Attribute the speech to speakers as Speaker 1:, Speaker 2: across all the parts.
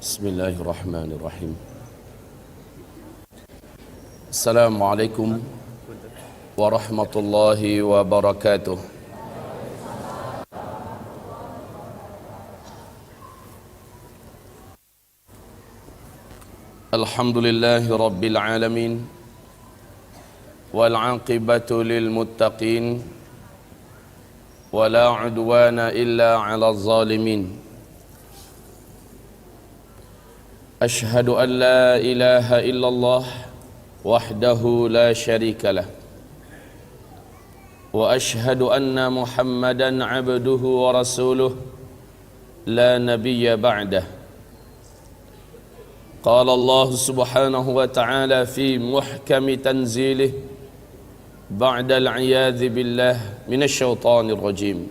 Speaker 1: Bismillahirrahmanirrahim. Assalamualaikum warahmatullahi wabarakatuh. Alhamdulillahi rabbil alamin, wal aqibatu lil muttaqin, wala udwana illa 'alal zalimin. Ashhadu an la ilaha illallah wahdahu la syarika lah, wa ashhadu anna Muhammadan 'abduhu wa rasuluh la nabiyya ba'dah. Qala Allah subhanahu wa ta'ala fi muhkami tanzilih ba'da al-'iyadhi billah minasy syaithanir rajim.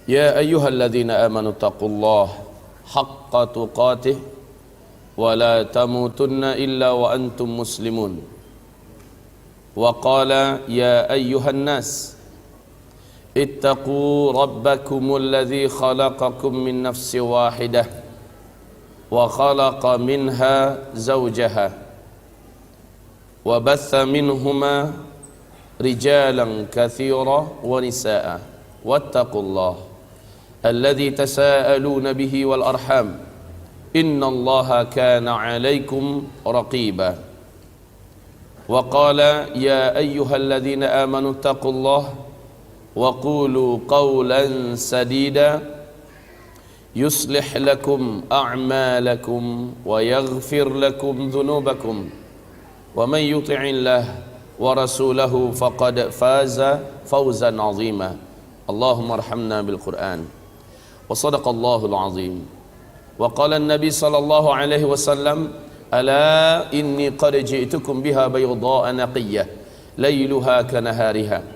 Speaker 1: Ya ayyuhalladzina amanu taqullaha haqqa tuqatih wa la tamutunna illa wa antum muslimun. Wa qala ya ayyuhan nas ittaqu rabbakumul ladzi khalaqakum min nafsin wahidah wa khalaqa minha zawjaha wa batha minhuma rijalan katsira wa nisaa wattaqullaha alladzi tasaaluna bihi wal arham innallaha kana 'alaikum raqiba. Wa qala ya ayyuhalladzina amanu taqullaha wa qulu qawlan sadida yuslih lakum a'malakum wa yaghfir lakum dhunubakum wa man yuti'illah wa rasulahu faqad faza fawzan 'azima. Allahumma arhamna bil Qur'an. Wa sadaqallahul azim. Wa qala an-nabi sallallahu alaihi wasallam ala inni qad ji'tukum biha bayda'a naqiyyah layluha kanahariha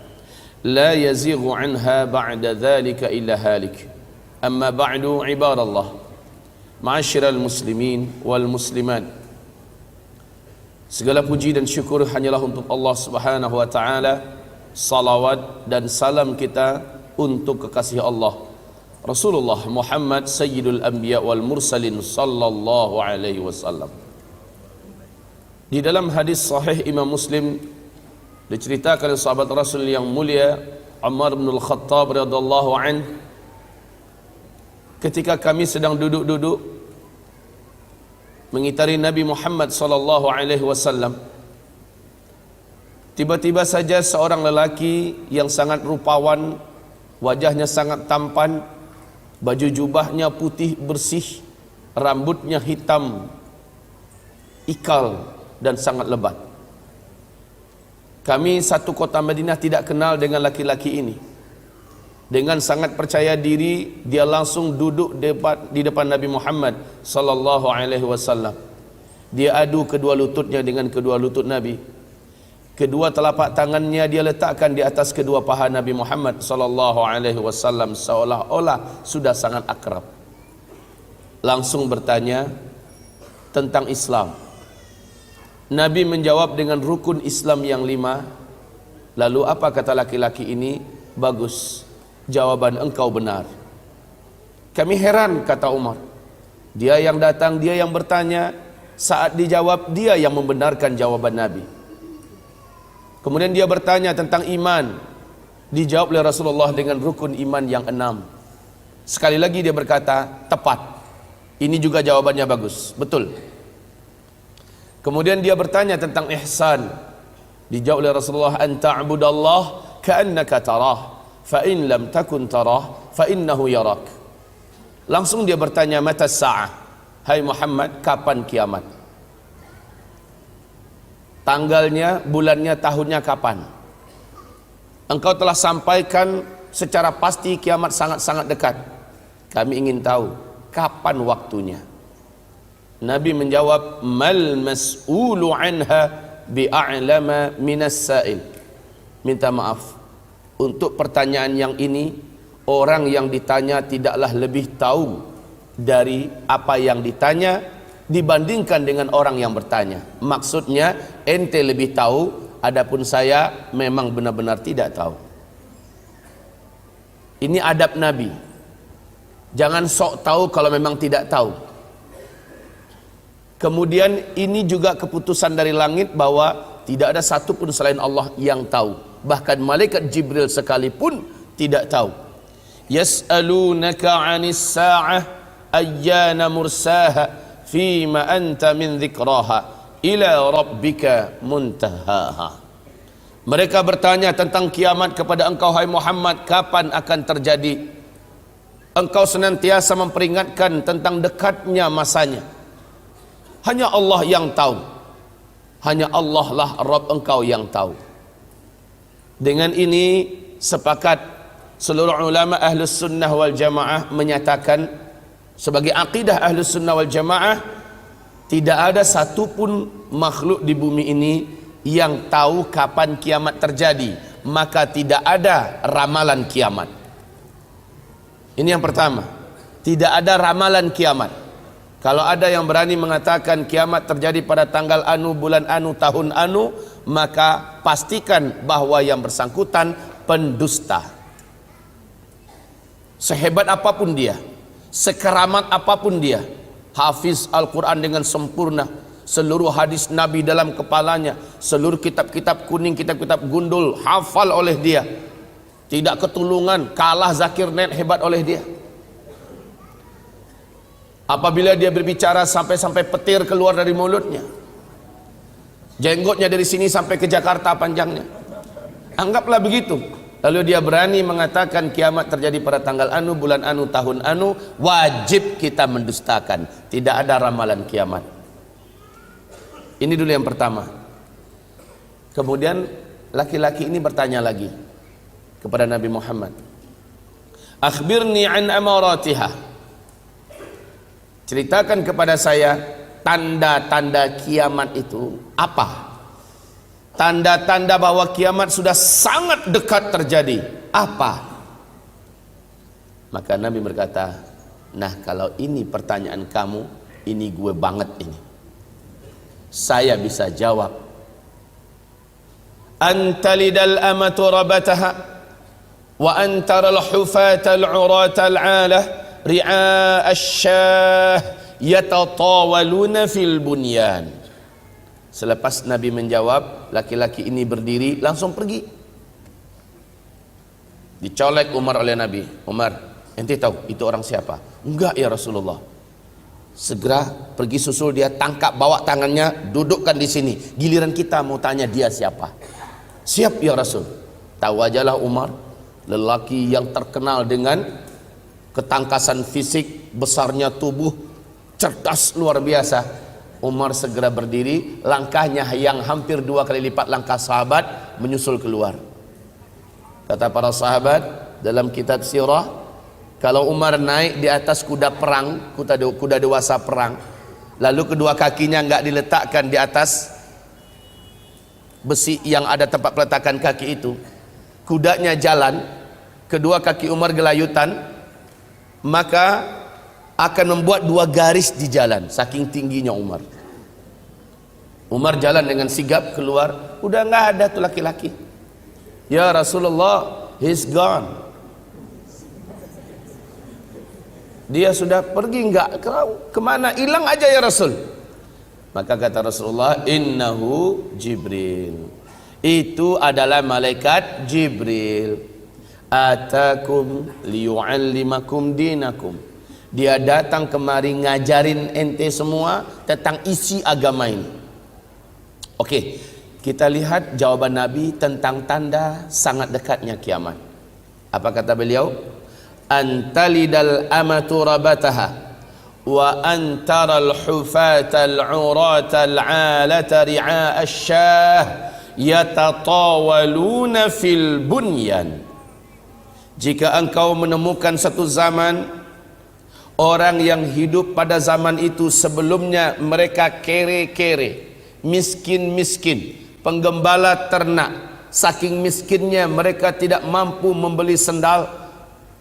Speaker 1: la yazighu anha ba'da dhalika illa halik. Amma ba'du, ibadallah, ma'asyiral muslimin wal muslimat, segala puji dan syukur hanyalah untuk Allah subhanahu wa ta'ala. Salawat dan salam kita untuk kekasih Allah Rasulullah Muhammad Sayyidul Anbiya wal Mursalin sallallahu alaihi wasallam. Di dalam hadis sahih Imam Muslim diceritakan oleh sahabat Rasul yang mulia Umar bin Al-Khattab radhiyallahu anhu, ketika kami sedang duduk-duduk mengitari Nabi Muhammad sallallahu alaihi wasallam, tiba-tiba saja seorang lelaki yang sangat rupawan, wajahnya sangat tampan, baju jubahnya putih bersih, rambutnya hitam ikal dan sangat lebat. Kami satu kota Madinah tidak kenal dengan laki-laki ini. Dengan sangat percaya diri, dia langsung duduk di depan Nabi Muhammad sallallahu alaihi wasallam. Dia adu kedua lututnya dengan kedua lutut Nabi. Kedua telapak tangannya dia letakkan di atas kedua paha Nabi Muhammad sallallahu alaihi wasallam seolah-olah sudah sangat akrab. Langsung bertanya tentang Islam. Nabi menjawab dengan rukun Islam yang 5. Lalu apa kata laki-laki ini? Bagus, jawaban engkau benar. Kami heran, kata Umar. Dia yang datang, dia yang bertanya, saat dijawab dia yang membenarkan jawaban Nabi. Kemudian dia bertanya tentang iman, dijawab oleh Rasulullah dengan rukun iman yang 6. Sekali lagi dia berkata, tepat. Ini juga jawabannya bagus, betul. Kemudian dia bertanya tentang ihsan, dijawab oleh Rasulullah, an ta'budallah ka'annaka tarah, fa in lam takun tarah fa innahu yarak. Langsung dia bertanya, mata sa'ah, hai Muhammad, kapan kiamat? Tanggalnya, bulannya, tahunnya kapan? Engkau telah sampaikan secara pasti kiamat sangat-sangat dekat. Kami ingin tahu kapan waktunya. Nabi menjawab, mal mas'ulu anha bi'a'lama minas sa'il. Minta maaf, untuk pertanyaan yang ini, orang yang ditanya tidaklah lebih tahu dari apa yang ditanya dibandingkan dengan orang yang bertanya. Maksudnya ente lebih tahu, adapun saya memang benar-benar tidak tahu. Ini adab Nabi. Jangan sok tahu kalau memang tidak tahu. Kemudian ini juga keputusan dari langit bahwa tidak ada satu pun selain Allah yang tahu. Bahkan malaikat Jibril sekalipun tidak tahu. Yas'alunaka 'anis sa'ah ayyana mursaha fima anta min dzikraha ila rabbika muntahaha. Mereka bertanya tentang kiamat kepada engkau hai Muhammad, kapan akan terjadi? Engkau senantiasa memperingatkan tentang dekatnya masanya. Hanya Allah yang tahu. Hanya Allah lah Rabb engkau yang tahu. Dengan ini sepakat seluruh ulama Ahlus Sunnah wal Jamaah menyatakan sebagai akidah Ahlus Sunnah wal Jamaah, tidak ada satupun makhluk di bumi ini yang tahu kapan kiamat terjadi, maka tidak ada ramalan kiamat. Ini yang pertama, tidak ada ramalan kiamat. Kalau ada yang berani mengatakan kiamat terjadi pada tanggal anu, bulan anu, tahun anu, maka pastikan bahwa yang bersangkutan pendusta. Sehebat apapun dia, sekeramat apapun dia, hafiz Al-Quran dengan sempurna, seluruh hadis Nabi dalam kepalanya, seluruh kitab-kitab kuning, kitab-kitab gundul hafal oleh dia, tidak ketulungan, kalah Zakir Naik hebat oleh dia. Apabila dia berbicara sampai petir keluar dari mulutnya, jenggotnya dari sini sampai ke Jakarta panjangnya, anggaplah begitu. Lalu dia berani mengatakan kiamat terjadi pada tanggal anu, bulan anu, tahun anu, wajib kita mendustakan. Tidak ada ramalan kiamat. Ini dulu yang pertama. Kemudian laki-laki ini bertanya lagi kepada Nabi Muhammad, akhbirni an amaratiha, ceritakan kepada saya tanda-tanda kiamat itu apa? Tanda-tanda bahwa kiamat sudah sangat dekat terjadi apa? Maka Nabi berkata, nah kalau ini pertanyaan kamu, ini gue banget ini, saya bisa jawab. Antalidal amatu rabataha wa antaral hufatal uratal alah ri'a asyah yatatawaluna fil bunyan. Selepas Nabi menjawab, laki-laki ini berdiri langsung pergi. Dicolek Umar oleh Nabi. Umar, ente tahu itu orang siapa? Enggak ya Rasulullah. Segera pergi susul dia, tangkap, bawa tangannya, dudukkan di sini. Giliran kita mau tanya dia siapa. Siap ya Rasul. Tahu ajalah Umar, lelaki yang terkenal dengan ketangkasan fisik, besarnya tubuh, cerdas luar biasa. Umar segera berdiri, langkahnya yang hampir 2 kali lipat langkah sahabat, menyusul keluar. Kata para sahabat dalam kitab sirah, kalau Umar naik di atas kuda perang, kuda dewasa perang, lalu kedua kakinya enggak diletakkan di atas besi yang ada tempat peletakan kaki itu, kudanya jalan, kedua kaki Umar gelayutan, maka akan membuat 2 garis di jalan, saking tingginya Umar. Umar jalan dengan sigap keluar, udah nggak ada tuh laki-laki. Ya Rasulullah, he's gone. Dia sudah pergi, nggak kemana, hilang aja ya Rasul. Maka kata Rasulullah, innahu Jibril, itu adalah malaikat Jibril, atakum liyu'allimakum dinakum. Dia datang kemari ngajarin ente semua tentang isi agama ini. Oke, kita lihat jawaban Nabi tentang tanda sangat dekatnya kiamat. Apa kata beliau? Antalidal amatu rabataha wa antaral hufatal uratal alata ri'a asyah yatatawaluna fil bunyan. Jika engkau menemukan satu zaman, orang yang hidup pada zaman itu sebelumnya mereka kere-kere, miskin-miskin, penggembala ternak, saking miskinnya mereka tidak mampu membeli sendal,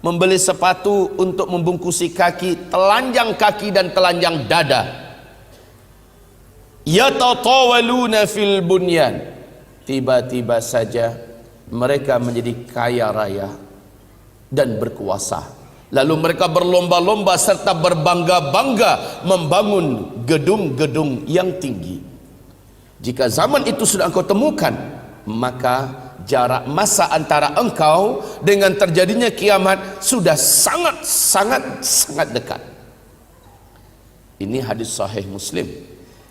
Speaker 1: membeli sepatu untuk membungkusi kaki, telanjang kaki dan telanjang dada. Yatatawaluna fil bunyan, tiba-tiba saja mereka menjadi kaya raya dan berkuasa, Lalu mereka berlomba-lomba serta berbangga-bangga membangun gedung-gedung yang tinggi. Jika zaman itu sudah engkau temukan, maka jarak masa antara engkau dengan terjadinya kiamat sudah sangat dekat. Ini hadis sahih Muslim.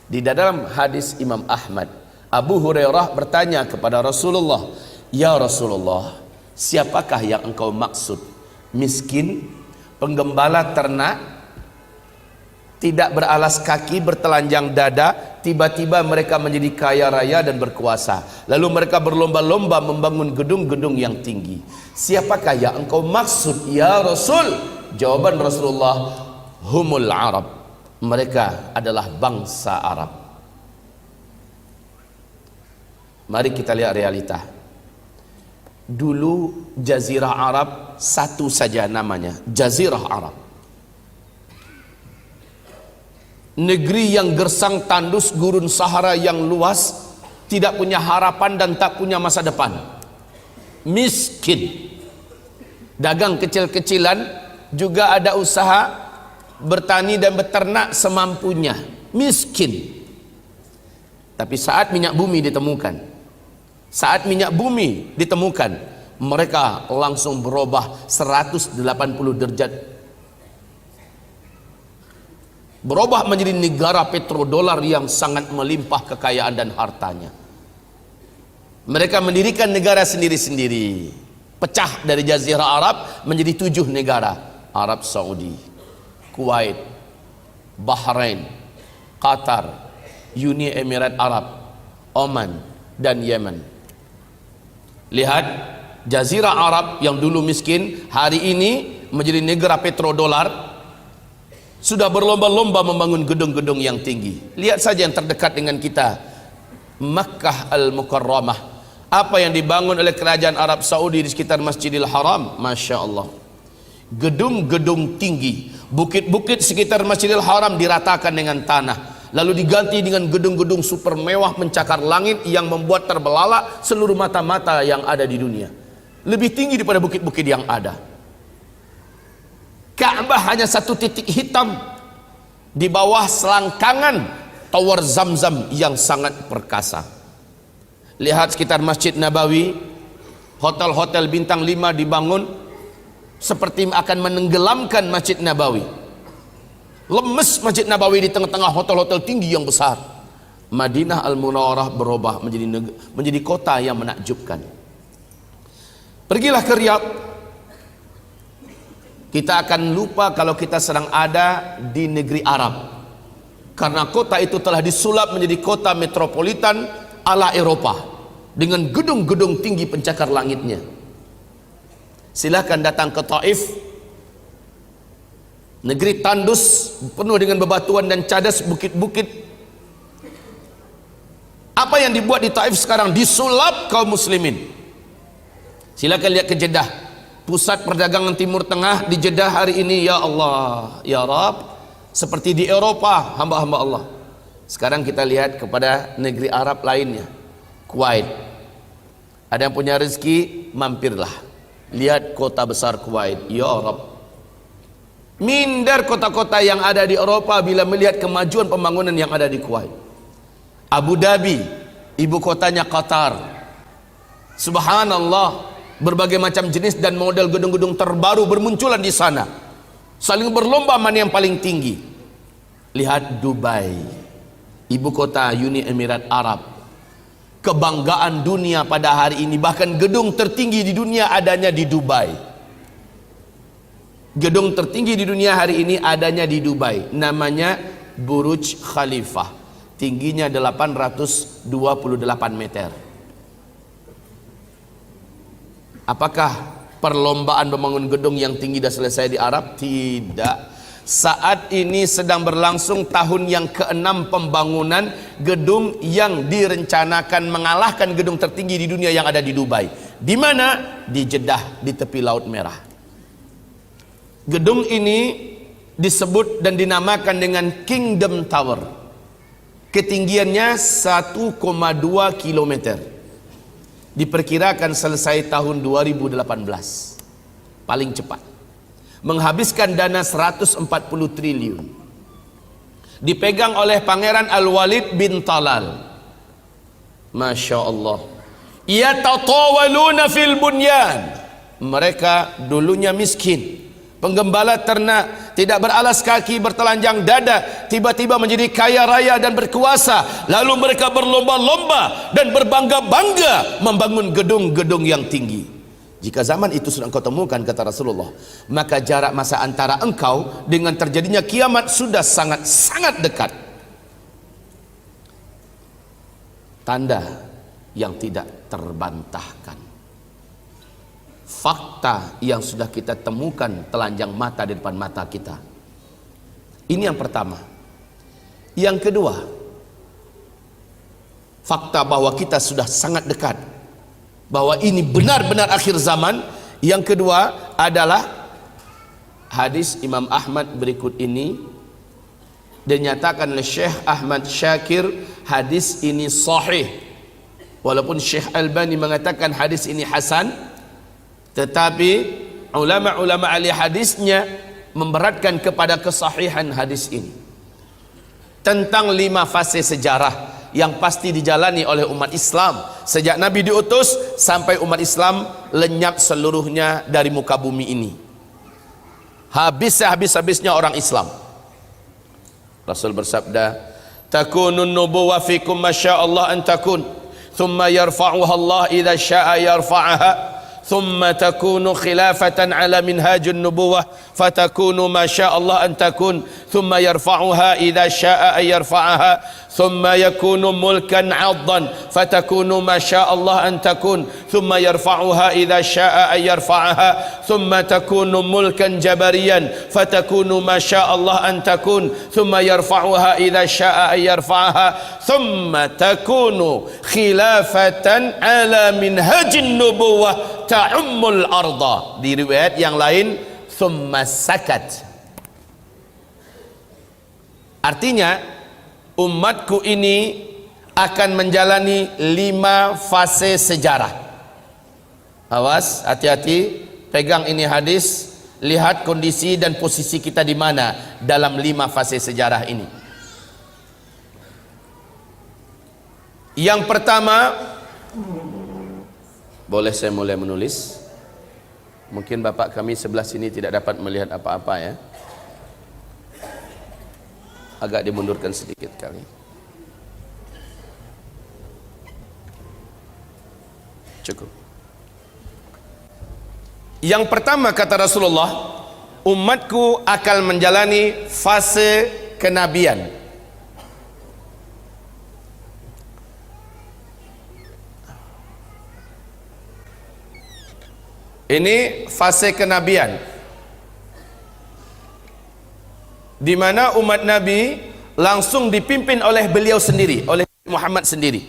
Speaker 1: Di dalam hadis Imam Ahmad, Abu Hurairah bertanya kepada Rasulullah, "Ya Rasulullah, siapakah yang engkau maksud? Miskin, penggembala ternak, tidak beralas kaki, bertelanjang dada, tiba-tiba mereka menjadi kaya raya dan berkuasa. Lalu mereka berlomba-lomba membangun gedung-gedung yang tinggi. Siapakah yang engkau maksud ya Rasul?" Jawaban Rasulullah, "Humul Arab." Mereka adalah bangsa Arab. Mari kita lihat realita. Dulu Jazirah Arab satu saja namanya, Jazirah Arab. Negeri yang gersang tandus gurun Sahara yang luas, tidak punya harapan dan tak punya masa depan. Miskin. Dagang kecil-kecilan, juga ada usaha bertani dan beternak semampunya. Miskin. Tapi saat minyak bumi ditemukan, mereka langsung berubah 180 derajat. Berubah menjadi negara petrodolar yang sangat melimpah kekayaan dan hartanya. Mereka mendirikan negara sendiri-sendiri, pecah dari Jazirah Arab menjadi 7 negara: Arab Saudi, Kuwait, Bahrain, Qatar, Uni Emirat Arab, Oman, dan Yemen. Lihat, Jazirah Arab yang dulu miskin, hari ini menjadi negara petrodolar, sudah berlomba-lomba membangun gedung-gedung yang tinggi. Lihat saja yang terdekat dengan kita, Makkah Al-Mukarramah. Apa yang dibangun oleh kerajaan Arab Saudi di sekitar Masjidil Haram, Masya Allah. Gedung-gedung tinggi, bukit-bukit sekitar Masjidil Haram diratakan dengan tanah, lalu diganti dengan gedung-gedung super mewah mencakar langit yang membuat terbelalak seluruh mata-mata yang ada di dunia. Lebih tinggi daripada bukit-bukit yang ada. Ka'bah hanya satu titik hitam di bawah selangkangan Tower Zamzam yang sangat perkasa. Lihat sekitar Masjid Nabawi, hotel-hotel bintang 5 dibangun seperti akan menenggelamkan Masjid Nabawi. Lemes Masjid Nabawi di tengah-tengah hotel-hotel tinggi yang besar. Madinah Al-Munawwarah berubah menjadi kota yang menakjubkan. Pergilah ke Riyadh, kita akan lupa kalau kita sedang ada di negeri Arab, karena kota itu telah disulap menjadi kota metropolitan ala Eropa dengan gedung-gedung tinggi pencakar langitnya. Silahkan datang ke Taif, negeri tandus penuh dengan bebatuan dan cadas bukit-bukit. Apa yang dibuat di Taif sekarang disulap kaum muslimin. Silakan lihat ke Jeddah, pusat perdagangan Timur Tengah di Jeddah hari ini. Ya Allah, ya Rab, seperti di Eropa hamba-hamba Allah. Sekarang kita lihat kepada negeri Arab lainnya, Kuwait. Ada yang punya rezeki, mampirlah, lihat kota besar Kuwait. Ya Rab, minder kota-kota yang ada di Eropa bila melihat kemajuan pembangunan yang ada di Kuwait. Abu Dhabi, ibu kotanya Qatar. Subhanallah, berbagai macam jenis dan model gedung-gedung terbaru bermunculan di sana, saling berlomba mana yang paling tinggi. Lihat Dubai, ibu kota Uni Emirat Arab, kebanggaan dunia pada hari ini. Bahkan gedung tertinggi di dunia adanya di Dubai. Gedung tertinggi di dunia hari ini adanya di Dubai, namanya Burj Khalifah, tingginya 828 meter. Apakah perlombaan membangun gedung yang tinggi dah selesai di Arab? Tidak. Saat ini sedang berlangsung tahun yang ke-6 pembangunan gedung yang direncanakan mengalahkan gedung tertinggi di dunia yang ada di Dubai. Di mana? Di Jeddah, di tepi Laut Merah. Gedung ini disebut dan dinamakan dengan Kingdom Tower. Ketinggiannya 1,2 kilometer. Diperkirakan selesai tahun 2018 paling cepat. menghabiskan dana 140 triliun, dipegang oleh Pangeran Al-Walid bin Talal. Masya Allah. Yatatawaluna fil bunyan. Mereka dulunya miskin, penggembala ternak, tidak beralas kaki, bertelanjang dada, tiba-tiba menjadi kaya raya dan berkuasa. Lalu mereka berlomba-lomba dan berbangga-bangga membangun gedung-gedung yang tinggi. Jika zaman itu sudah engkau temukan, kata Rasulullah, maka jarak masa antara engkau dengan terjadinya kiamat sudah sangat-sangat dekat. Tanda yang tidak terbantahkan, fakta yang sudah kita temukan telanjang mata di depan mata kita. Ini yang pertama. Yang kedua, fakta bahwa kita sudah sangat dekat, bahwa ini benar-benar akhir zaman. Yang kedua adalah hadis Imam Ahmad berikut ini, dinyatakan oleh Syekh Ahmad Syakir, hadis ini sahih, walaupun Syekh Albani mengatakan hadis ini hasan, tetapi ulama-ulama ahli hadisnya memberatkan kepada kesahihan hadis ini, tentang 5 fase sejarah yang pasti dijalani oleh umat Islam sejak Nabi diutus sampai umat Islam lenyap seluruhnya dari muka bumi ini. Habis-habisnya orang Islam. Rasul bersabda, takunun nubuwah fikum masyaallah an takun, thumma yarfa'uha Allah idza syaa yarfa'aha, thumma takunu khilafatan ala minhajun nubuwah fatakunu masyaallah an takun, thumma yarfa'uha idza syaa yarfa'aha, thumma yakunu mulkan 'addan fatakunu masyaallah an takun, thumma yarfa'uha idza syaa yarfa'aha, thumma takunu mulkan jabariyan fatakunu masyaallah an takun, thumma yarfa'uha idza syaa yarfa'aha, thumma takunu khilafatan ala minhajin nubuwah ta'ummul arda. Di riwayat yang lain thumma sakat. Artinya umatku ini akan menjalani 5 fase sejarah. Awas, hati-hati, pegang ini hadis, lihat kondisi dan posisi kita di mana dalam 5 fase sejarah ini. Yang pertama, boleh saya mulai menulis? Mungkin bapak kami sebelah sini tidak dapat melihat apa-apa ya. Agak dimundurkan sedikit kali. Cukup. Yang pertama kata Rasulullah, umatku akan menjalani fase kenabian. Ini fase kenabian, di mana umat Nabi langsung dipimpin oleh beliau sendiri, oleh Muhammad sendiri.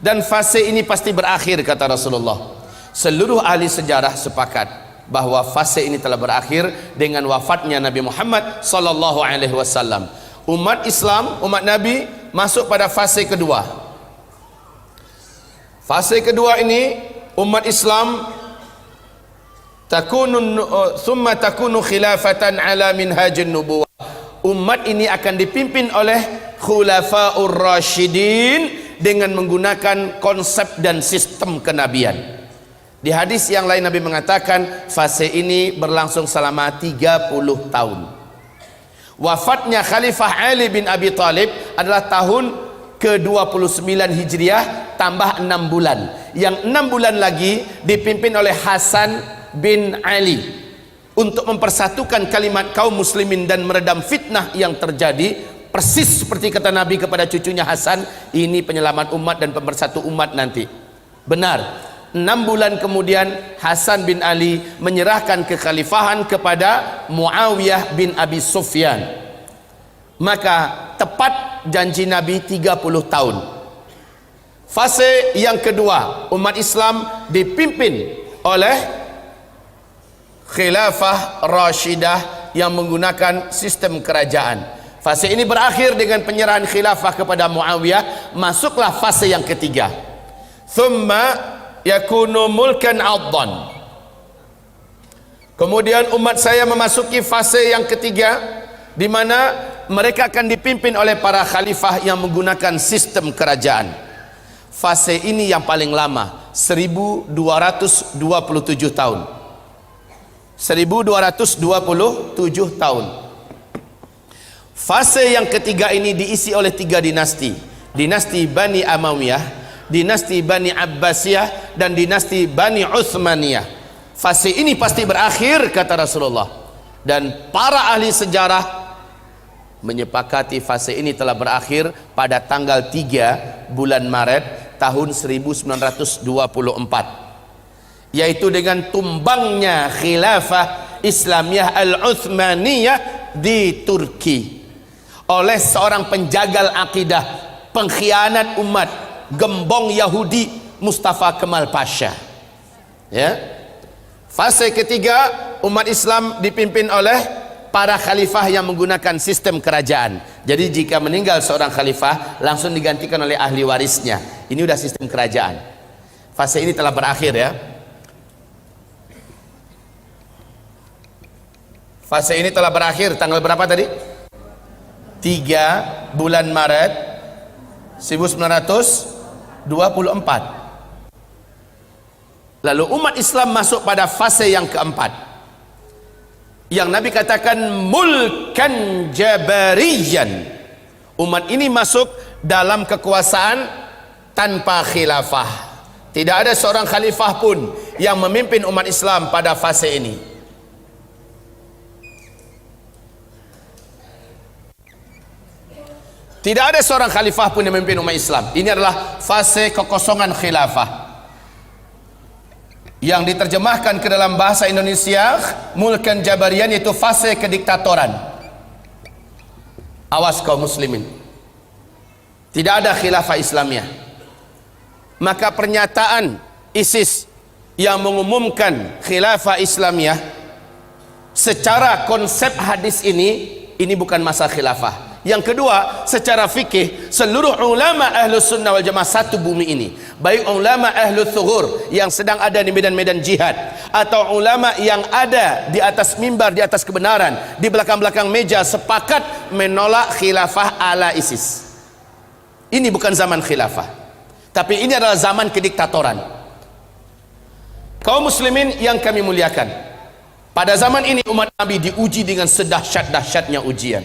Speaker 1: Dan fase ini pasti berakhir kata Rasulullah. Seluruh ahli sejarah sepakat bahwa fase ini telah berakhir dengan wafatnya Nabi Muhammad sallallahu alaihi wasallam. Umat Islam, umat Nabi masuk pada fase kedua. Fase kedua ini umat Islam thumma takunu khilafatan ala minhajin nubuwah. Umat ini akan dipimpin oleh khulafaur rasyidin dengan menggunakan konsep dan sistem kenabian. Di hadis yang lain Nabi mengatakan fase ini berlangsung selama 30 tahun. Wafatnya Khalifah Ali bin Abi Thalib adalah tahun ke-29 Hijriah tambah 6 bulan. Yang 6 bulan lagi dipimpin oleh Hasan bin Ali untuk mempersatukan kalimat kaum muslimin dan meredam fitnah yang terjadi. Persis seperti kata Nabi kepada cucunya Hasan, ini penyelamat umat dan pemersatu umat nanti. Benar, 6 bulan kemudian Hasan bin Ali menyerahkan kekhalifahan kepada Muawiyah bin Abi Sufyan. Maka tepat janji Nabi 30 tahun. Fase yang kedua, umat Islam dipimpin oleh khilafah rasyidah yang menggunakan sistem kerajaan. Fase ini berakhir dengan penyerahan khilafah kepada Muawiyah. Masuklah fase yang ketiga, thumma yakunu mulkan 'addan. Kemudian umat saya memasuki fase yang ketiga, di mana mereka akan dipimpin oleh para khalifah yang menggunakan sistem kerajaan. Fase ini yang paling lama, 1227 tahun. 1227 tahun. Fase yang ketiga ini diisi oleh 3 dinasti. Dinasti Bani Amawiyah, dinasti Bani Abbasiyah, dan dinasti Bani Utsmaniyah. Fase ini pasti berakhir, kata Rasulullah. Dan para ahli sejarah menyepakati fase ini telah berakhir pada tanggal 3 bulan Maret tahun 1924, yaitu dengan tumbangnya khilafah Islamiyah Al-Utsmaniyah di Turki oleh seorang penjagal akidah, pengkhianat umat, gembong Yahudi, Mustafa Kemal Pasha. Ya. Fase ketiga, umat Islam dipimpin oleh para khalifah yang menggunakan sistem kerajaan. Jadi jika meninggal seorang khalifah, langsung digantikan oleh ahli warisnya. Ini udah sistem kerajaan. Fase ini telah berakhir, ya. Fase ini telah berakhir tanggal berapa tadi? 3 bulan Maret 1924. Lalu umat Islam masuk pada fase yang keempat, yang Nabi katakan mulkan jabariyan. Umat ini masuk dalam kekuasaan tanpa khilafah. Tidak ada seorang khalifah pun yang memimpin umat Islam pada fase ini. Tidak ada seorang khalifah pun yang memimpin umat Islam. Ini adalah fase kekosongan khilafah, yang diterjemahkan ke dalam bahasa Indonesia mulkan jabarian, yaitu fase kediktatoran. Awas kaum muslimin, tidak ada khilafah Islamiyah. Maka pernyataan ISIS yang mengumumkan khilafah Islamiyah, secara konsep hadis ini bukan masa khilafah. Yang kedua, secara fikih, seluruh ulama ahlus sunnah wal jamaah satu bumi ini, baik ulama ahlus thughur yang sedang ada di medan-medan jihad, atau ulama yang ada di atas mimbar, di atas kebenaran, di belakang-belakang meja, sepakat menolak khilafah ala ISIS. Ini bukan zaman khilafah, tapi ini adalah zaman kediktatoran. Kaum muslimin yang kami muliakan, pada zaman ini umat Nabi diuji dengan sedahsyat-dahsyatnya ujian.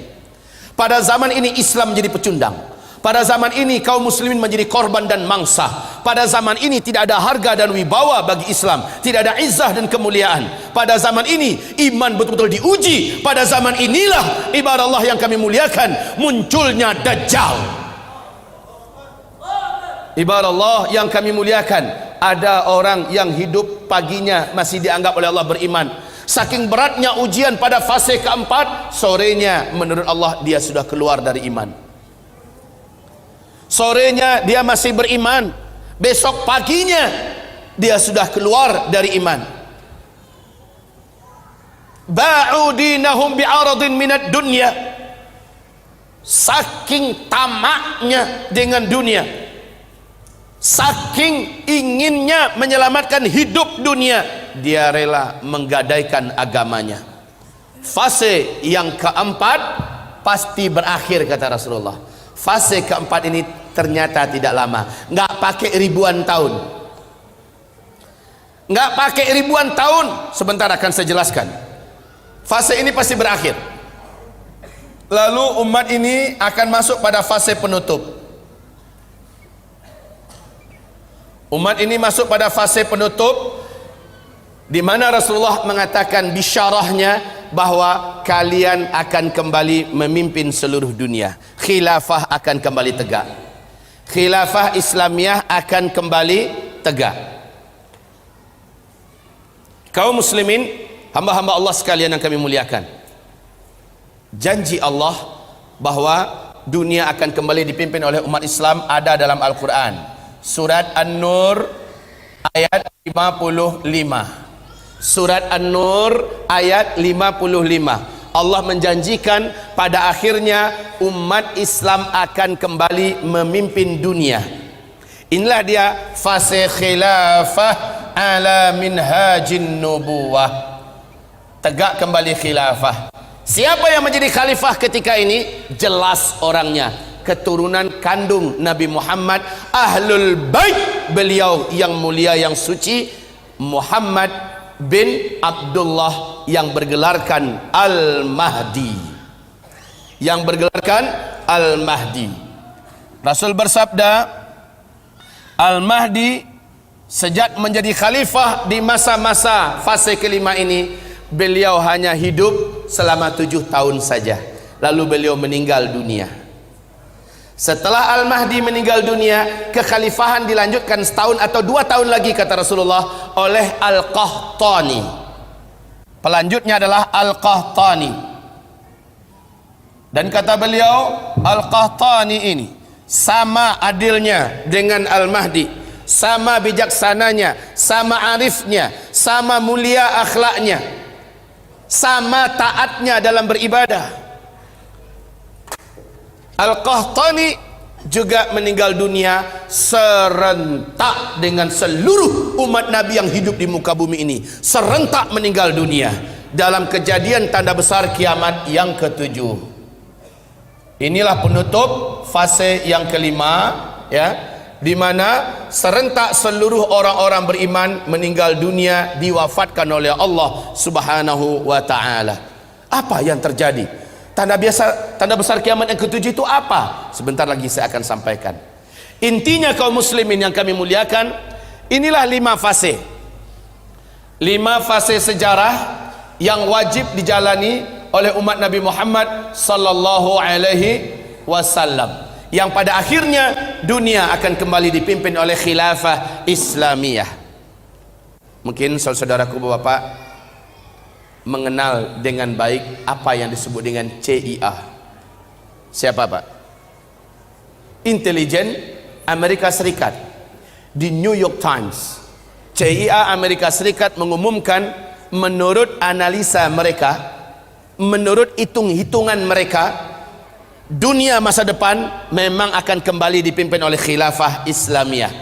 Speaker 1: Pada zaman ini Islam menjadi pecundang. Pada zaman ini kaum muslimin menjadi korban dan mangsa. Pada zaman ini tidak ada harga dan wibawa bagi Islam, tidak ada izzah dan kemuliaan. Pada zaman ini iman betul-betul diuji. Pada zaman inilah, ibarat Allah yang kami muliakan, munculnya Dajjal. Ibarat Allah yang kami muliakan, ada orang yang hidup paginya masih dianggap oleh Allah beriman. Saking beratnya ujian pada fase keempat, sorenya menurut Allah dia sudah keluar dari iman. Sorenya dia masih beriman, besok paginya dia sudah keluar dari iman. Ba'u dinahum bi'aradin minad dunya. Saking tamaknya dengan dunia, saking inginnya menyelamatkan hidup dunia, dia rela menggadaikan agamanya. Fase yang keempat pasti berakhir, kata Rasulullah. Fase keempat ini ternyata tidak lama, nggak pakai ribuan tahun, nggak pakai ribuan tahun. Sebentar akan saya jelaskan. Fase ini pasti berakhir. Lalu umat ini akan masuk pada fase penutup. Umat ini masuk pada fase penutup, di mana Rasulullah mengatakan bisyarahnya bahwa kalian akan kembali memimpin seluruh dunia. Khilafah akan kembali tegak. Khilafah Islamiyah akan kembali tegak. Kaum muslimin, hamba-hamba Allah sekalian yang kami muliakan, janji Allah bahwa dunia akan kembali dipimpin oleh umat Islam ada dalam Al-Quran. Surat An-Nur ayat 55. Surat An-Nur ayat 55. Allah menjanjikan pada akhirnya umat Islam akan kembali memimpin dunia. Inilah dia fase khilafah ala minhajin nubuwah. tegak kembali khilafah. Siapa yang menjadi khalifah ketika ini? Jelas orangnya, keturunan kandung Nabi Muhammad, ahlul bait beliau yang mulia yang suci, Muhammad bin Abdullah yang bergelarkan Al-Mahdi, yang bergelarkan Al-Mahdi. Rasul bersabda, Al-Mahdi sejak menjadi khalifah di masa-masa fase kelima ini, beliau hanya hidup selama 7 tahun saja, lalu beliau meninggal dunia. Setelah Al-Mahdi meninggal dunia, kekhalifahan dilanjutkan setahun atau 2 tahun lagi kata Rasulullah oleh Al-Qahtani. Pelanjutnya adalah Al-Qahtani. Dan kata beliau, Al-Qahtani ini sama adilnya dengan Al-Mahdi, sama bijaksananya, sama arifnya, sama mulia akhlaknya, sama taatnya dalam beribadah. Al-Qahtani juga meninggal dunia serentak dengan seluruh umat Nabi yang hidup di muka bumi ini, serentak meninggal dunia dalam kejadian tanda besar kiamat yang ke-7. Inilah penutup fase yang kelima, ya, di mana serentak seluruh orang-orang beriman meninggal dunia, diwafatkan oleh Allah Subhanahu wa taala. Apa yang terjadi? Tanda besar kiamat yang ke-7 itu apa? Sebentar lagi saya akan sampaikan. Intinya kaum muslimin yang kami muliakan, inilah 5 fase. 5 fase sejarah yang wajib dijalani oleh umat Nabi Muhammad sallallahu alaihi wasallam, yang pada akhirnya dunia akan kembali dipimpin oleh khilafah Islamiyah. Mungkin saudaraku bapak mengenal dengan baik apa yang disebut dengan CIA. Siapa Pak? Intelijen Amerika Serikat. Di New York Times, CIA Amerika Serikat mengumumkan, menurut analisa mereka, menurut hitung-hitungan mereka, dunia masa depan memang akan kembali dipimpin oleh khilafah Islamiyah.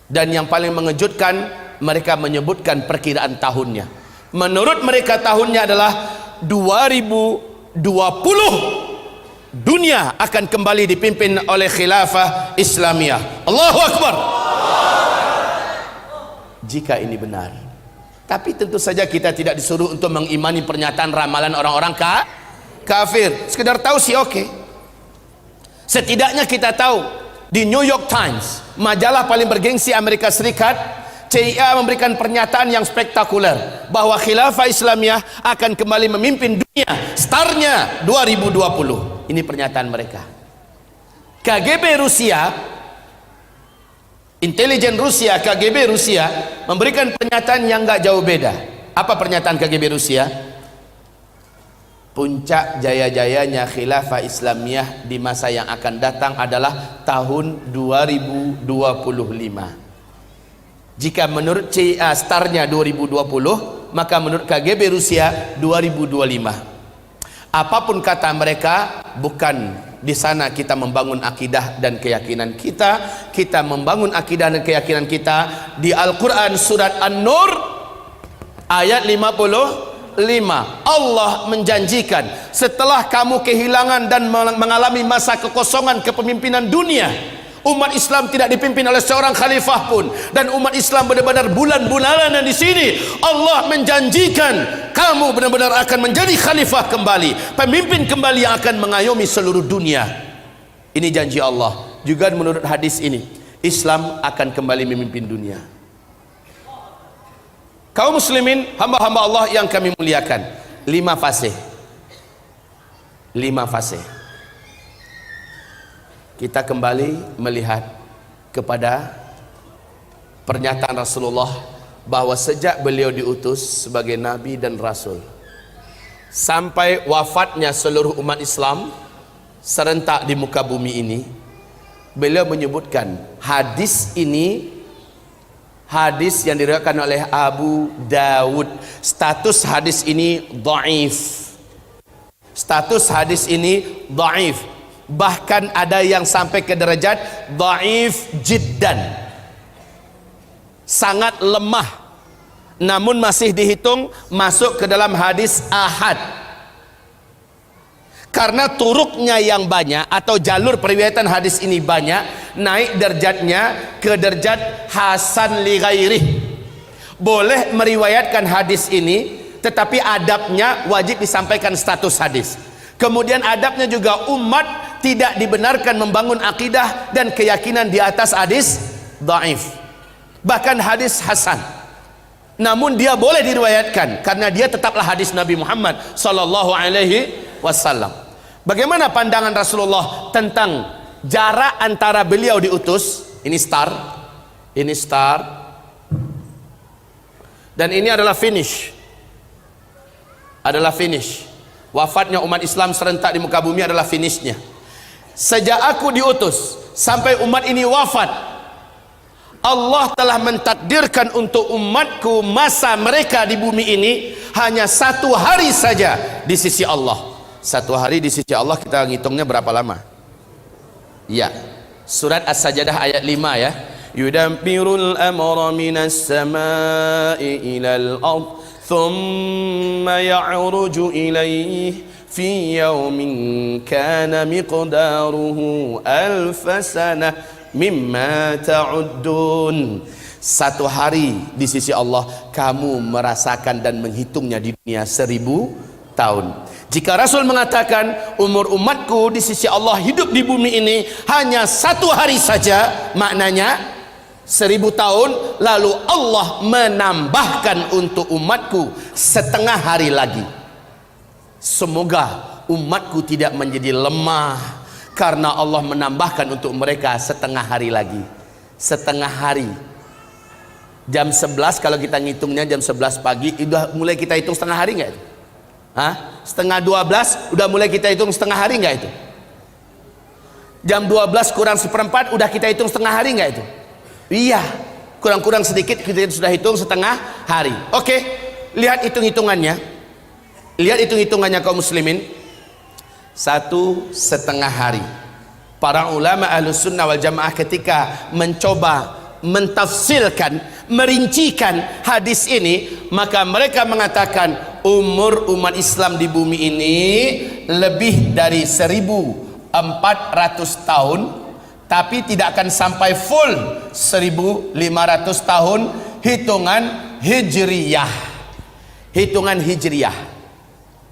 Speaker 1: Dan yang paling mengejutkan, mereka menyebutkan perkiraan tahunnya. Menurut mereka tahunnya adalah 2020, dunia akan kembali dipimpin oleh khilafah Islamiyah. Allahu Akbar. Jika ini benar, tapi tentu saja kita tidak disuruh untuk mengimani pernyataan ramalan orang-orang kafir. Sekedar tahu sih oke. Setidaknya kita tahu di New York Times, majalah paling bergengsi Amerika Serikat, CIA memberikan pernyataan yang spektakuler bahwa khilafah Islamiyah akan kembali memimpin dunia, startnya 2020. Ini pernyataan mereka. KGB Rusia, intelijen Rusia, KGB Rusia memberikan pernyataan yang gak jauh beda. Apa pernyataan KGB Rusia? Puncak jaya-jayanya khilafah Islamiyah di masa yang akan datang adalah tahun 2025. Jika menurut CIA startnya 2020, maka menurut KGB Rusia 2025. Apapun kata mereka, bukan di sana kita membangun akidah dan keyakinan kita. Kita membangun akidah dan keyakinan kita di Al-Quran surat An-Nur ayat 55. Allah menjanjikan, setelah kamu kehilangan dan mengalami masa kekosongan kepemimpinan dunia, umat Islam tidak dipimpin oleh seorang khalifah pun, dan umat Islam benar-benar bulan-bulanan di sini, Allah menjanjikan kamu benar-benar akan menjadi khalifah kembali, pemimpin kembali yang akan mengayomi seluruh dunia. Ini janji Allah. Juga menurut hadis ini, Islam akan kembali memimpin dunia. Kaum muslimin, hamba-hamba Allah yang kami muliakan, 5 fase. 5 fase. Kita kembali melihat kepada pernyataan Rasulullah bahwa sejak beliau diutus sebagai nabi dan rasul sampai wafatnya seluruh umat Islam serentak di muka bumi ini, beliau menyebutkan hadis ini, hadis yang diriwayatkan oleh Abu Dawud. Status hadis ini dhaif. Status hadis ini dhaif. Bahkan ada yang sampai ke derajat dhaif jiddan, sangat lemah. namun masih dihitung masuk ke dalam hadis ahad. Karena turuknya yang banyak atau jalur periwayatan hadis ini banyak, naik derajatnya ke derajat hasan li ghairih. Boleh meriwayatkan hadis ini, tetapi adabnya wajib disampaikan status hadis. Kemudian adabnya juga umat tidak dibenarkan membangun akidah dan keyakinan di atas hadis dhaif, bahkan hadis hasan. Namun dia boleh diriwayatkan karena dia tetaplah hadis Nabi Muhammad sallallahu alaihi wasallam. Bagaimana pandangan Rasulullah tentang jarak antara beliau diutus? Ini start, ini start, dan ini adalah finish. Adalah finish. Wafatnya umat Islam serentak di muka bumi adalah finishnya. Sejak aku diutus sampai umat ini wafat, Allah telah mentakdirkan untuk umatku masa mereka di bumi ini hanya 1 hari saja di sisi Allah. 1 hari di sisi Allah kita ngitungnya berapa lama? Ya, surat As-Sajdah ayat 5 ya. Yudabbirul amra minas samai ilal ard thumma ya'ruju ilayhi fi yawmin kana miqdaruhu alfa sanah mimma ta'uddun. 1 hari di sisi Allah kamu merasakan dan menghitungnya di dunia 1000 tahun. Jika Rasul mengatakan umur umatku di sisi Allah hidup di bumi ini hanya 1 hari saja, maknanya 1000 tahun, lalu Allah menambahkan untuk umatku 1/2 hari lagi. Semoga umatku tidak menjadi lemah karena Allah menambahkan untuk mereka 1/2 hari lagi. 1/2 hari. Jam 11 kalau kita ngitungnya jam 11 pagi, udah mulai kita hitung 1/2 hari nggak itu? Hah? 11:30 udah mulai kita hitung 1/2 hari nggak itu? Jam 12 kurang 1/4 udah kita hitung 1/2 hari nggak itu? Iya, kurang-kurang sedikit kita sudah hitung 1/2 hari. Oke, lihat hitung-hitungannya. Lihat hitung-hitungannya kaum muslimin. 1,5 hari. Para ulama Ahlus Sunnah wal Jamaah ketika mencoba mentafsirkan, merincikan hadis ini, maka mereka mengatakan umur umat Islam di bumi ini lebih dari 1400 tahun, tapi tidak akan sampai full 1500 tahun hitungan hijriyah. Hitungan hijriyah.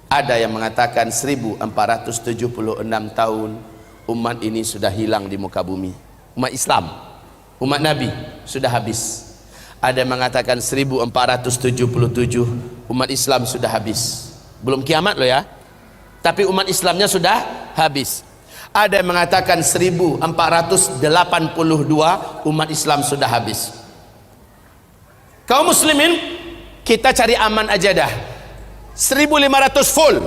Speaker 1: Ada yang mengatakan 1476 tahun umat ini sudah hilang di muka bumi. Umat Islam, umat Nabi sudah habis. Ada yang mengatakan 1477 umat Islam sudah habis. Belum kiamat loh ya, tapi umat Islamnya sudah habis. Ada yang mengatakan 1482 umat Islam sudah habis. Kaum muslimin, kita cari aman aja dah. 1500 full.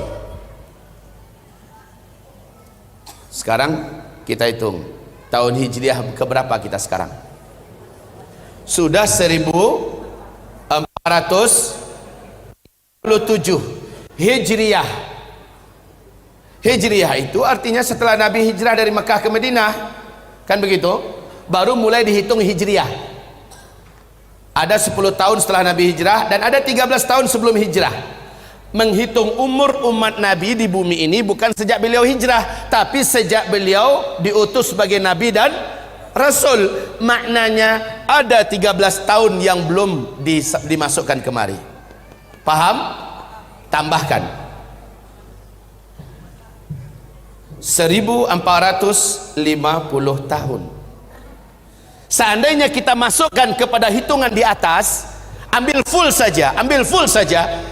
Speaker 1: Sekarang kita hitung tahun hijriah keberapa kita sekarang? Sudah 1477 hijriah. Hijriah itu artinya setelah Nabi hijrah dari Mekah ke Madinah, kan begitu? Baru mulai dihitung hijriah. Ada 10 tahun setelah Nabi hijrah dan ada 13 tahun sebelum hijrah. Menghitung umur umat Nabi di bumi ini bukan sejak beliau hijrah, tapi sejak beliau diutus sebagai Nabi dan Rasul. Maknanya ada 13 tahun yang belum dimasukkan kemari. Paham? Tambahkan 1450 tahun. Seandainya kita masukkan kepada hitungan di atas, ambil full saja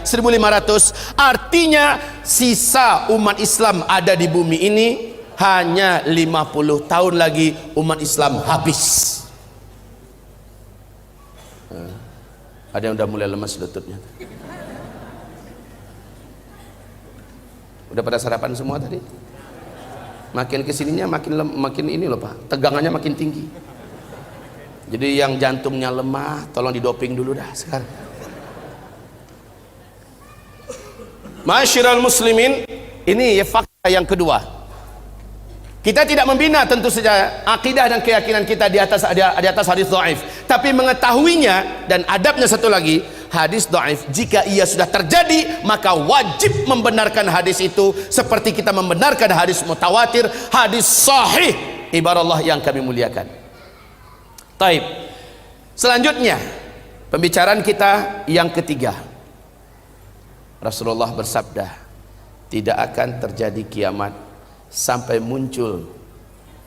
Speaker 1: 1500, artinya sisa umat Islam ada di bumi ini hanya 50 tahun lagi umat Islam habis. Ada yang udah mulai lemas lututnya. Udah pada sarapan semua tadi? Makin kesininya makin ini loh Pak, tegangannya makin tinggi. Jadi yang jantungnya lemah tolong didoping dulu dah sekarang. Masyiral muslimin, ini ya fakta yang kedua. Kita tidak membina tentu saja akidah dan keyakinan kita di atas hadis dhaif, tapi mengetahuinya dan adabnya satu lagi, hadis dhaif. Jika ia sudah terjadi, maka wajib membenarkan hadis itu seperti kita membenarkan hadis mutawatir, hadis sahih. Ibarat yang kami muliakan. Taib. Selanjutnya, pembicaraan kita yang ketiga. Rasulullah bersabda, tidak akan terjadi kiamat sampai muncul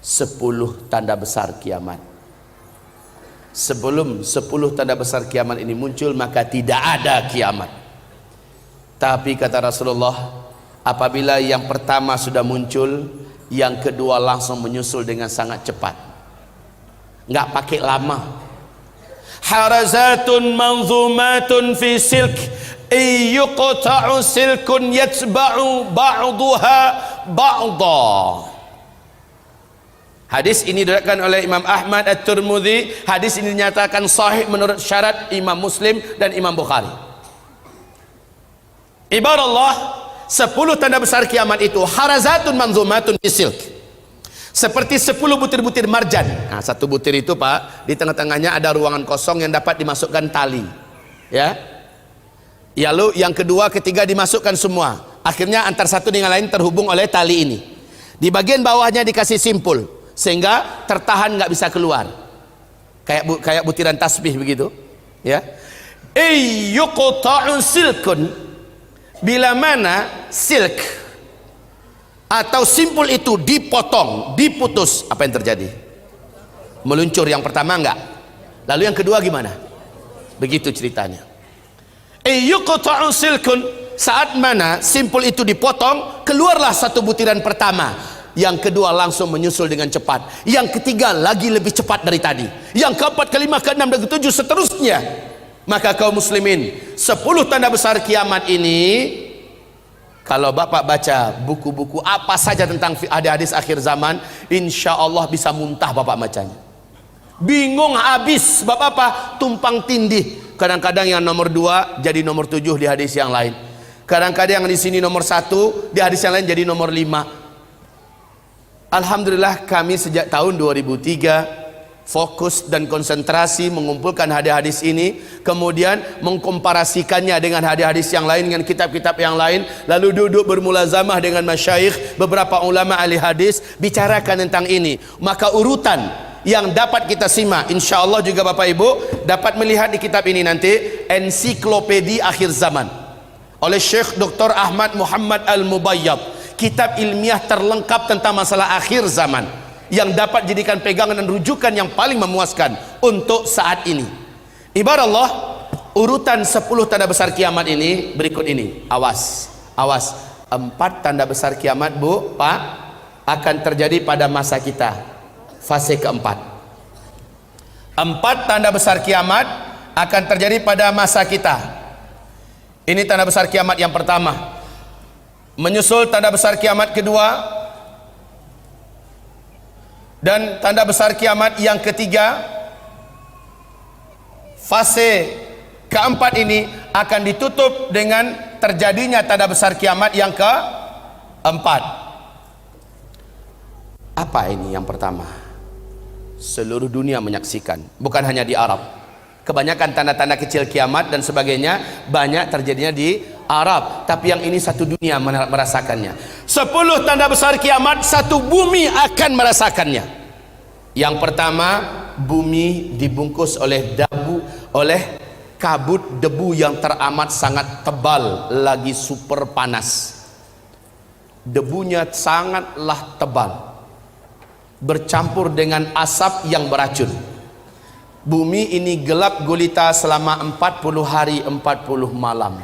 Speaker 1: 10 tanda besar kiamat. Sebelum 10 tanda besar kiamat ini muncul, maka tidak ada kiamat. Tapi kata Rasulullah, apabila yang pertama sudah muncul, yang kedua langsung menyusul dengan sangat cepat, nggak pakai lama. Harazatun manzumatun fi silk, yuqta'u silkun yatba'u ba'daha ba'da. Hadis ini diriwayatkan oleh Imam Ahmad At-Tirmidzi. Hadis ini dinyatakan sahih menurut syarat Imam Muslim dan Imam Bukhari. Ibarat 10 tanda besar kiamat itu harazatun manzumatun fi silk, seperti 10 butir-butir marjan. Nah, satu butir itu Pak, di tengah-tengahnya ada ruangan kosong yang dapat dimasukkan tali, ya. Lalu yang kedua, ketiga dimasukkan semua. Akhirnya antar satu dengan lain terhubung oleh tali ini. Di bagian bawahnya dikasih simpul sehingga tertahan, nggak bisa keluar. Kayak butiran tasbih begitu, ya. Yuqta'u silkun, bila mana silk atau simpul itu dipotong, diputus, apa yang terjadi? Meluncur yang pertama enggak. Lalu yang kedua gimana? Begitu ceritanya. Yuqta'u silkun, saat mana simpul itu dipotong, keluarlah satu butiran pertama. Yang kedua langsung menyusul dengan cepat. Yang ketiga lagi lebih cepat dari tadi. Yang keempat, kelima, keenam, dan ketujuh seterusnya. Maka kaum muslimin, 10 tanda besar kiamat ini, kalau bapak baca buku-buku apa saja tentang hadis akhir zaman, insya Allah bisa muntah bapak bacanya. Bingung habis, bapak tumpang tindih. Kadang-kadang yang nomor 2 jadi nomor 7 di hadis yang lain. Kadang-kadang yang di sini nomor 1, di hadis yang lain jadi nomor 5. Alhamdulillah kami sejak tahun 2003 fokus dan konsentrasi mengumpulkan hadis-hadis ini, kemudian mengkomparasikannya dengan hadis-hadis yang lain, dengan kitab-kitab yang lain, lalu duduk bermulazamah dengan masyayikh, beberapa ulama ahli hadis, bicarakan tentang ini. Maka urutan yang dapat kita simak, insya Allah juga Bapak Ibu dapat melihat di kitab ini nanti, Ensiklopedia Akhir Zaman oleh Syekh Dr. Ahmad Muhammad Al-Mubayyad. Kitab ilmiah terlengkap tentang masalah akhir zaman yang dapat jadikan pegangan dan rujukan yang paling memuaskan untuk saat ini. Ibarat Allah, urutan 10 tanda besar kiamat ini berikut ini. Awas, 4 tanda besar kiamat Bu, Pak, akan terjadi pada masa kita, fase keempat. 4 tanda besar kiamat akan terjadi pada masa kita. Ini tanda besar kiamat yang pertama. Menyusul tanda besar kiamat kedua dan tanda besar kiamat yang ketiga. Fase keempat ini akan ditutup dengan terjadinya tanda besar kiamat yang keempat. Apa ini yang pertama? Seluruh dunia menyaksikan, bukan hanya di Arab. Kebanyakan tanda-tanda kecil kiamat dan sebagainya banyak terjadinya di Arab, tapi yang ini satu dunia merasakannya. 10 tanda besar kiamat, satu bumi akan merasakannya. Yang pertama, bumi dibungkus oleh kabut debu yang teramat sangat tebal, lagi super panas. Debunya sangatlah tebal, bercampur dengan asap yang beracun. Bumi ini gelap gulita selama 40 hari 40 malam.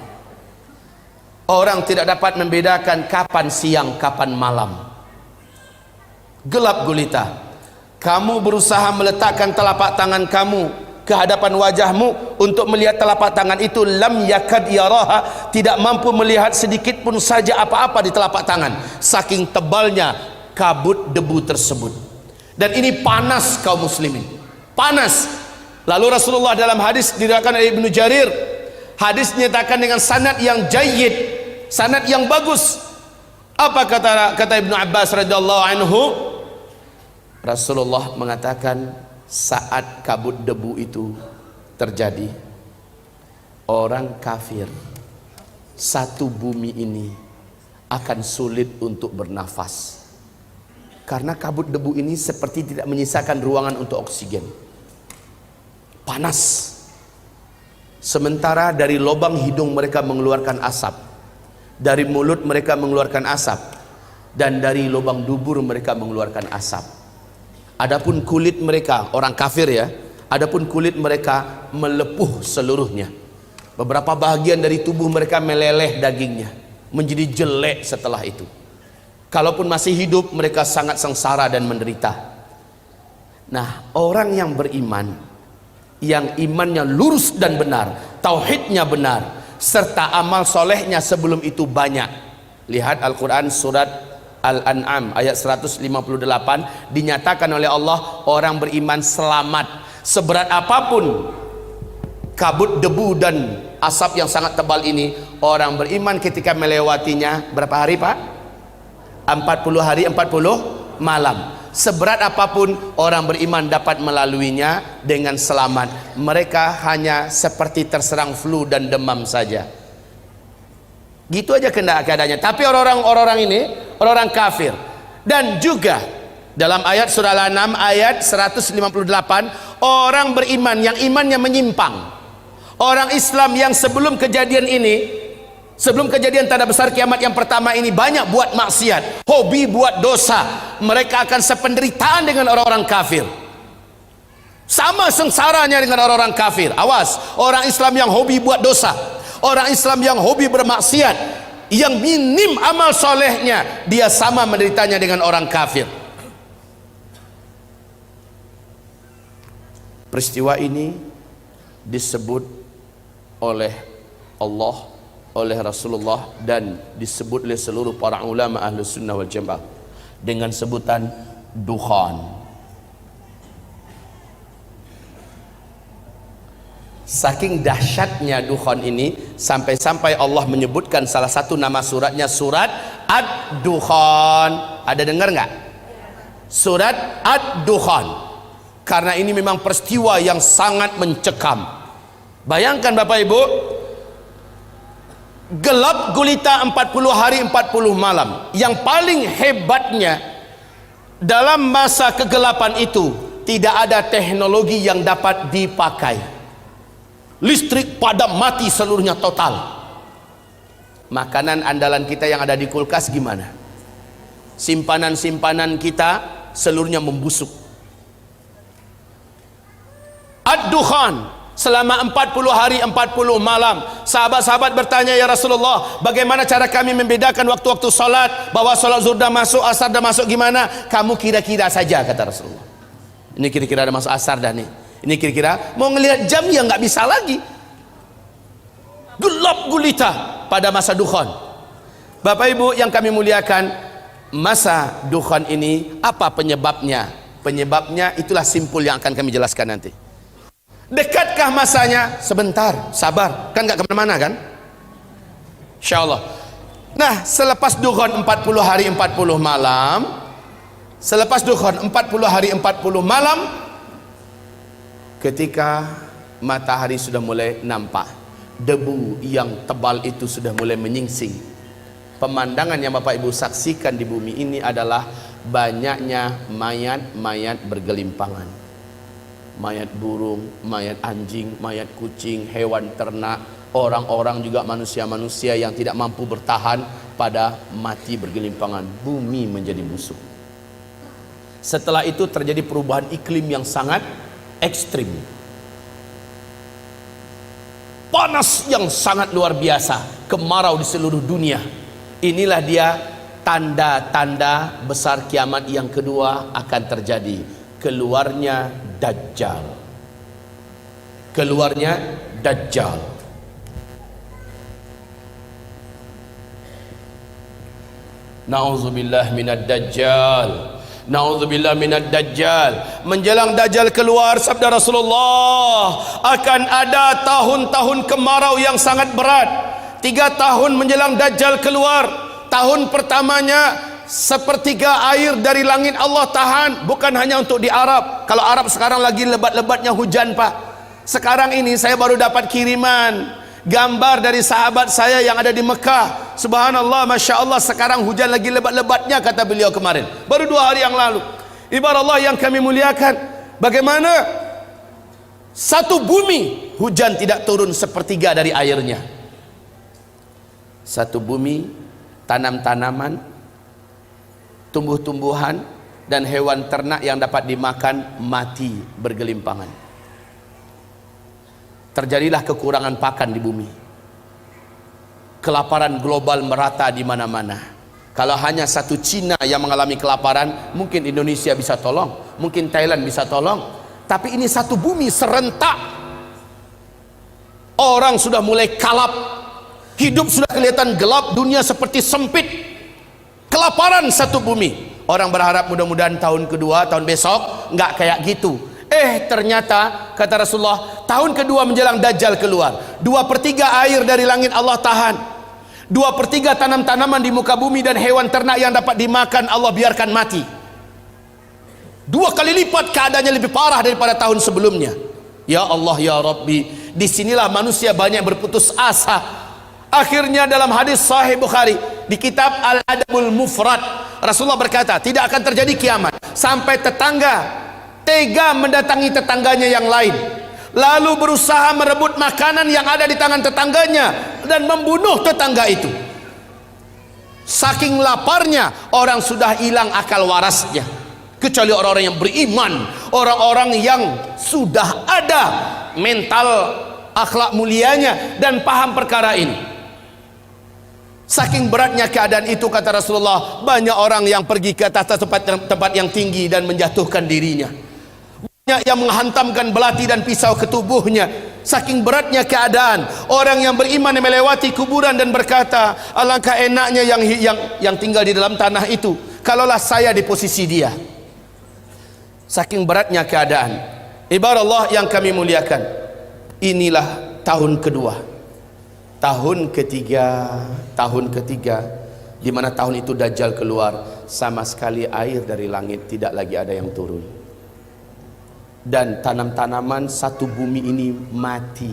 Speaker 1: Orang tidak dapat membedakan kapan siang kapan malam. Gelap gulita. Kamu berusaha meletakkan telapak tangan kamu ke hadapan wajahmu untuk melihat telapak tangan itu, lam yakad yaraha, tidak mampu melihat sedikit pun saja apa-apa di telapak tangan, saking tebalnya kabut debu tersebut. Dan ini panas kaum muslimin, panas. Lalu Rasulullah dalam hadis diriwayatkan oleh Ibnu Jarir, hadis dinyatakan dengan sanad yang jayyid, sanad yang bagus. Apa kata Ibnu Abbas radhiyallahu anhu? Rasulullah mengatakan saat kabut debu itu terjadi, orang kafir, satu bumi ini akan sulit untuk bernafas. Karena kabut debu ini seperti tidak menyisakan ruangan untuk oksigen. Panas. Sementara dari lubang hidung mereka mengeluarkan asap, dari mulut mereka mengeluarkan asap, dan dari lubang dubur mereka mengeluarkan asap. Adapun kulit mereka, orang kafir ya, adapun kulit mereka melepuh seluruhnya. Beberapa bahagian dari tubuh mereka meleleh dagingnya, menjadi jelek setelah itu. Kalaupun masih hidup, mereka sangat sengsara dan menderita. Nah, orang yang beriman, yang imannya lurus dan benar, tauhidnya benar, serta amal solehnya sebelum itu banyak. Lihat Al-Quran surat Al-An'am ayat 158, dinyatakan oleh Allah orang beriman selamat. Seberat apapun kabut debu dan asap yang sangat tebal ini, orang beriman ketika melewatinya, berapa hari Pak? 40 hari 40 malam. Seberat apapun orang beriman dapat melaluinya dengan selamat. Mereka hanya seperti terserang flu dan demam saja. Gitu aja keadaannya. Tapi orang-orang ini, orang kafir. Dan juga dalam ayat surah Al-An'am ayat 158, orang beriman yang imannya menyimpang, orang Islam yang sebelum kejadian ini, sebelum kejadian tanda besar kiamat yang pertama ini, banyak buat maksiat, hobi buat dosa, mereka akan sependeritaan dengan orang-orang kafir, sama sengsaranya dengan orang-orang kafir. Awas, orang Islam yang hobi buat dosa, orang Islam yang hobi bermaksiat, yang minim amal solehnya, dia sama menderitanya dengan orang kafir. Peristiwa ini disebut oleh Allah, oleh Rasulullah, dan disebut oleh seluruh para ulama Ahlus Sunnah wal Jamaah dengan sebutan dukhan. Saking dahsyatnya dukhan ini, sampai-sampai Allah menyebutkan salah satu nama suratnya surat Ad-Dukhan. Ada dengar nggak? Surat Ad-Dukhan. Karena ini memang peristiwa yang sangat mencekam. Bayangkan Bapak Ibu, gelap gulita 40 hari 40 malam. Yang paling hebatnya, dalam masa kegelapan itu tidak ada teknologi yang dapat dipakai. Listrik padam mati seluruhnya total. Makanan andalan kita yang ada di kulkas gimana? Simpanan-simpanan kita seluruhnya membusuk. Ad-Dukhan selama 40 hari 40 malam. Sahabat-sahabat bertanya, ya Rasulullah, bagaimana cara kami membedakan waktu-waktu salat, bahwa salat zuhur dah masuk, asar dah masuk, gimana? Kamu kira-kira saja, kata Rasulullah. Ini kira-kira dah masuk asar dah nih. Ini kira-kira, mau ngelihat jam ya nggak bisa lagi. Gelap gulita pada masa dukhan. Bapak Ibu yang kami muliakan, masa dukhan ini apa penyebabnya? Penyebabnya itulah simpul yang akan kami jelaskan nanti. Dekatkah masanya? Sebentar, sabar, kan gak kemana-mana kan? InsyaAllah. Nah, selepas dukhan 40 hari 40 malam, selepas dukhan 40 hari 40 malam, ketika matahari sudah mulai nampak, debu yang tebal itu sudah mulai menyingsing, pemandangan yang Bapak Ibu saksikan di bumi ini adalah banyaknya mayat-mayat bergelimpangan. Mayat burung, mayat anjing, mayat kucing, hewan ternak, orang-orang juga manusia-manusia yang tidak mampu bertahan pada mati bergelimpangan. Bumi menjadi busuk. Setelah itu terjadi perubahan iklim yang sangat ekstrim. Panas yang sangat luar biasa, kemarau di seluruh dunia. Inilah dia tanda-tanda besar kiamat yang kedua akan terjadi. Keluarnya Dajjal. Keluarnya Dajjal. Na'udzubillah minad Dajjal. Na'udzubillah minad Dajjal. Menjelang Dajjal keluar, sabda Rasulullah, akan ada tahun-tahun kemarau yang sangat berat. 3 tahun menjelang Dajjal keluar. Tahun pertamanya sepertiga air dari langit Allah tahan, bukan hanya untuk di Arab. Kalau Arab sekarang lagi lebat-lebatnya hujan Pak. Sekarang ini saya baru dapat kiriman gambar dari sahabat saya yang ada di Mekah. Subhanallah, Masya Allah, sekarang hujan lagi lebat-lebatnya, kata beliau kemarin, baru 2 hari yang lalu. Ibarat Allah yang kami muliakan, bagaimana satu bumi hujan tidak turun sepertiga dari airnya. Satu bumi, tanam-tanaman, tumbuh-tumbuhan dan hewan ternak yang dapat dimakan mati bergelimpangan. Terjadilah kekurangan pakan di bumi. Kelaparan global merata di mana-mana. Kalau hanya satu Cina yang mengalami kelaparan, mungkin Indonesia bisa tolong, mungkin Thailand bisa tolong. Tapi ini satu bumi serentak. Orang sudah mulai kalap, hidup sudah kelihatan gelap, dunia seperti sempit. Kelaparan satu bumi. Orang berharap mudah-mudahan tahun kedua, tahun besok nggak kayak gitu. Ternyata kata Rasulullah, tahun kedua menjelang Dajjal keluar, 2/3 air dari langit Allah tahan, 2/3 tanam-tanaman di muka bumi dan hewan ternak yang dapat dimakan Allah biarkan mati. 2 kali lipat keadaannya, lebih parah daripada tahun sebelumnya. Ya Allah ya Rabbi, disinilah manusia banyak berputus asa. Akhirnya dalam hadis Sahih Bukhari di kitab Al-Adabul Mufrad, Rasulullah berkata, tidak akan terjadi kiamat sampai tetangga tega mendatangi tetangganya yang lain, lalu berusaha merebut makanan yang ada di tangan tetangganya dan membunuh tetangga itu. Saking laparnya, orang sudah hilang akal warasnya, kecuali orang-orang yang beriman, orang-orang yang sudah ada mental akhlak mulianya dan paham perkara ini. Saking beratnya keadaan itu, kata Rasulullah, banyak orang yang pergi ke atas tempat yang tinggi dan menjatuhkan dirinya. Banyak yang menghantamkan belati dan pisau ke tubuhnya. Saking beratnya keadaan, orang yang beriman yang melewati kuburan dan berkata, alangkah enaknya yang tinggal di dalam tanah itu, kalaulah saya di posisi dia. Saking beratnya keadaan. Ibarat Allah yang kami muliakan, inilah tahun kedua, tahun ketiga, di mana tahun itu Dajjal keluar, sama sekali air dari langit tidak lagi ada yang turun. Dan tanam-tanaman satu bumi ini mati,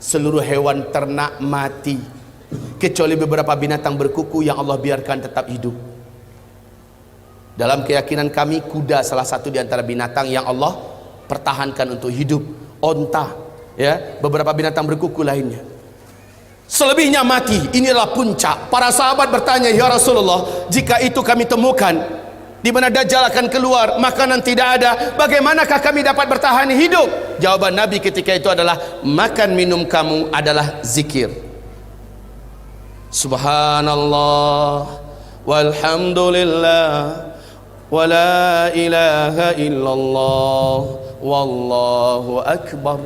Speaker 1: seluruh hewan ternak mati, kecuali beberapa binatang berkuku yang Allah biarkan tetap hidup. Dalam keyakinan kami, kuda salah satu di antara binatang yang Allah pertahankan untuk hidup, onta, ya, beberapa binatang berkuku lainnya. Selebihnya mati. Inilah puncak. Para sahabat bertanya, ya Rasulullah, jika itu kami temukan di mana Dajjal akan keluar, makanan tidak ada, bagaimanakah kami dapat bertahan hidup? Jawaban Nabi ketika itu adalah, makan minum kamu adalah zikir. Subhanallah walhamdulillah wa la ilaha illallah wallahu akbar.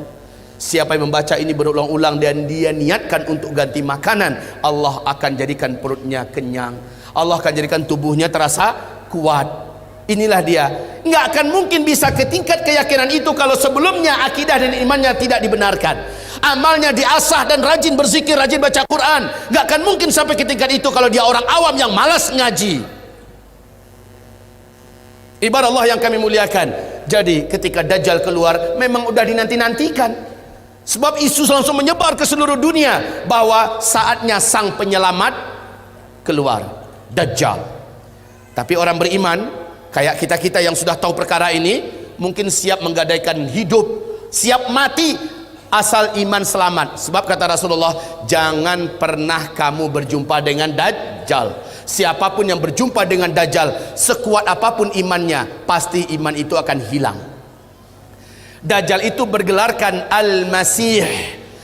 Speaker 1: Siapa yang membaca ini berulang-ulang dan dia niatkan untuk ganti makanan, Allah akan jadikan perutnya kenyang, Allah akan jadikan tubuhnya terasa kuat. Inilah dia. Nggak akan mungkin bisa ke tingkat keyakinan itu kalau sebelumnya akidah dan imannya tidak dibenarkan, amalnya diasah dan rajin berzikir, rajin baca Quran. Nggak akan mungkin sampai ke tingkat itu kalau dia orang awam yang malas ngaji. Ibarat Allah yang kami muliakan. Jadi ketika Dajjal keluar, memang udah dinanti-nantikan, sebab isu langsung menyebar ke seluruh dunia bahwa saatnya sang penyelamat keluar, Dajjal. Tapi orang beriman kayak kita-kita yang sudah tahu perkara ini, mungkin siap menggadaikan hidup, siap mati asal iman selamat. Sebab kata Rasulullah, jangan pernah kamu berjumpa dengan Dajjal. Siapapun yang berjumpa dengan Dajjal, sekuat apapun imannya, pasti iman itu akan hilang. Dajjal itu bergelarkan Al-Masih,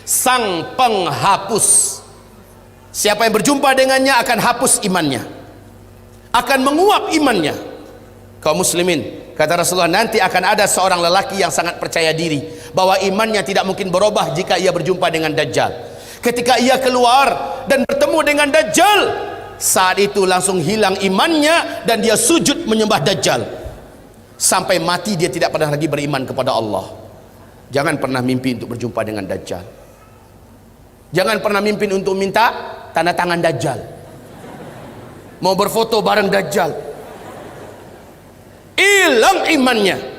Speaker 1: sang penghapus. Siapa yang berjumpa dengannya akan hapus imannya, akan menguap imannya. Kaum muslimin, kata Rasulullah, nanti akan ada seorang lelaki yang sangat percaya diri bahwa imannya tidak mungkin berubah jika ia berjumpa dengan Dajjal. Ketika ia keluar dan bertemu dengan Dajjal, saat itu langsung hilang imannya dan dia sujud menyembah Dajjal. Sampai mati dia tidak pernah lagi beriman kepada Allah. Jangan pernah mimpi untuk berjumpa dengan Dajjal. Jangan pernah mimpi untuk minta tanda tangan Dajjal, mau berfoto bareng Dajjal. Hilang imannya.